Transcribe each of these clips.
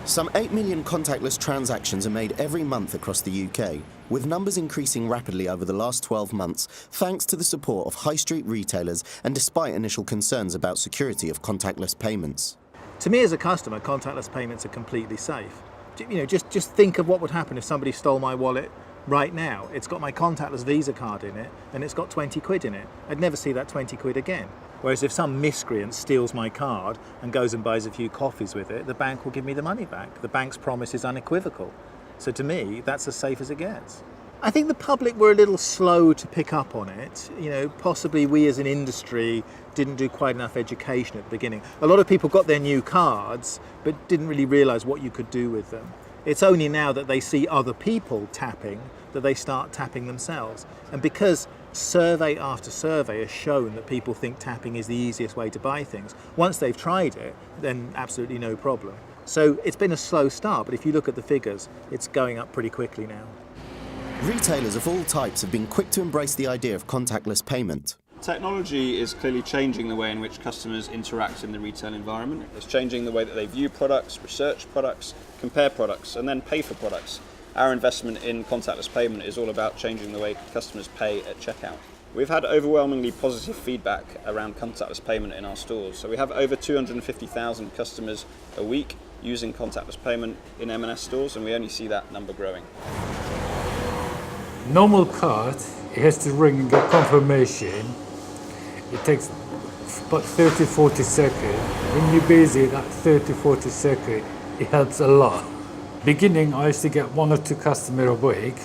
Some 8 million contactless transactions are made every month across the UK, with numbers increasing rapidly over the last 12 months thanks to the support of high street retailers and despite initial concerns about security of contactless payments. To me as a customer, contactless payments are completely safe. Just think of what would happen if somebody stole my wallet right now. It's got my contactless Visa card in it and it's got 20 quid in it. I'd never see that 20 quid again. Whereas if some miscreant steals my card and goes and buys a few coffees with it, the bank will give me the money back. The bank's promise is unequivocal. So to me, that's as safe as it gets. I think the public were a little slow to pick up on it. Possibly we as an industry didn't do quite enough education at the beginning. A lot of people got their new cards, but didn't really realise what you could do with them. It's only now that they see other people tapping that they start tapping themselves. And because survey after survey has shown that people think tapping is the easiest way to buy things, once they've tried it, then absolutely no problem. So it's been a slow start, but if you look at the figures, it's going up pretty quickly now. Retailers of all types have been quick to embrace the idea of contactless payment. Technology is clearly changing the way in which customers interact in the retail environment. It's changing the way that they view products, research products, compare products, and then pay for products. Our investment in contactless payment is all about changing the way customers pay at checkout. We've had overwhelmingly positive feedback around contactless payment in our stores. So we have over 250,000 customers a week using contactless payment in M&S stores, and we only see that number growing. Normal card, it has to ring and get confirmation. It takes about 30-40 seconds. When you're busy, that 30-40 seconds, it helps a lot. Beginning, I used to get 1 or 2 customers a week.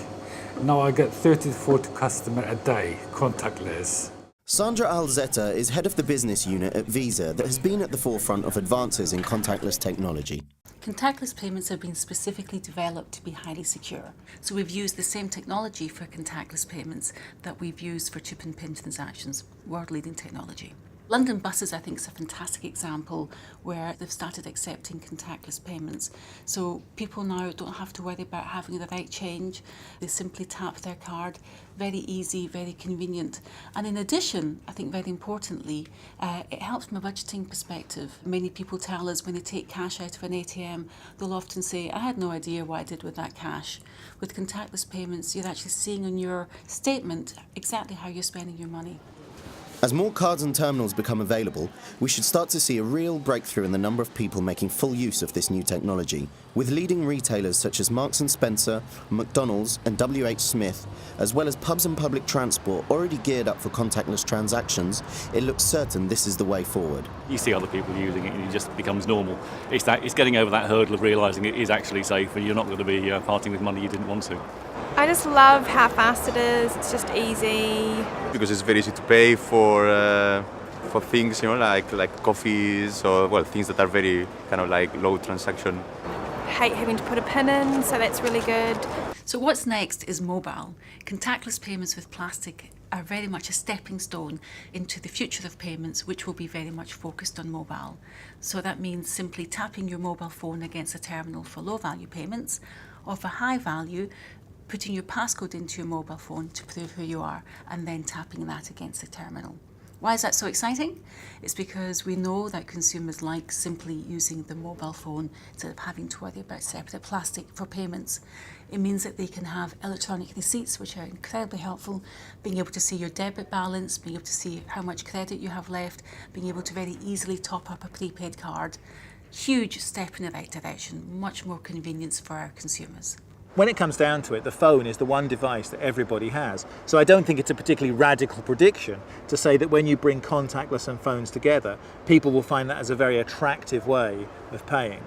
Now I get 30-40 customers a day, contactless. Sandra Alzetta is head of the business unit at Visa that has been at the forefront of advances in contactless technology. Contactless payments have been specifically developed to be highly secure. So we've used the same technology for contactless payments that we've used for chip and pin transactions, world-leading technology. London buses, I think, is a fantastic example where they've started accepting contactless payments. So people now don't have to worry about having the right change. They simply tap their card. Very easy, very convenient. And in addition, I think very importantly, it helps from a budgeting perspective. Many people tell us when they take cash out of an ATM, they'll often say, I had no idea what I did with that cash. With contactless payments, you're actually seeing on your statement exactly how you're spending your money. As more cards and terminals become available, we should start to see a real breakthrough in the number of people making full use of this new technology, with leading retailers such as Marks & Spencer, McDonald's and WH Smith, as well as pubs and public transport already geared up for contactless transactions. It looks certain this is the way forward. You see other people using it and it just becomes normal. It's getting over that hurdle of realising it is actually safe and you're not going to be parting with money you didn't want to. I just love how fast it is. It's just easy. Because it's very easy to pay for things, like coffees or things that are very kind of like low transaction. Hate having to put a pin in, so that's really good. So what's next is mobile. Contactless payments with plastic are very much a stepping stone into the future of payments, which will be very much focused on mobile. So that means simply tapping your mobile phone against a terminal for low value payments, or for high value, putting your passcode into your mobile phone to prove who you are and then tapping that against the terminal. Why is that so exciting? It's because we know that consumers like simply using the mobile phone instead of having to worry about separate plastic for payments. It means that they can have electronic receipts, which are incredibly helpful, being able to see your debit balance, being able to see how much credit you have left, being able to very easily top up a prepaid card. Huge step in the right direction, much more convenience for our consumers. When it comes down to it, the phone is the one device that everybody has. So I don't think it's a particularly radical prediction to say that when you bring contactless and phones together, people will find that as a very attractive way of paying.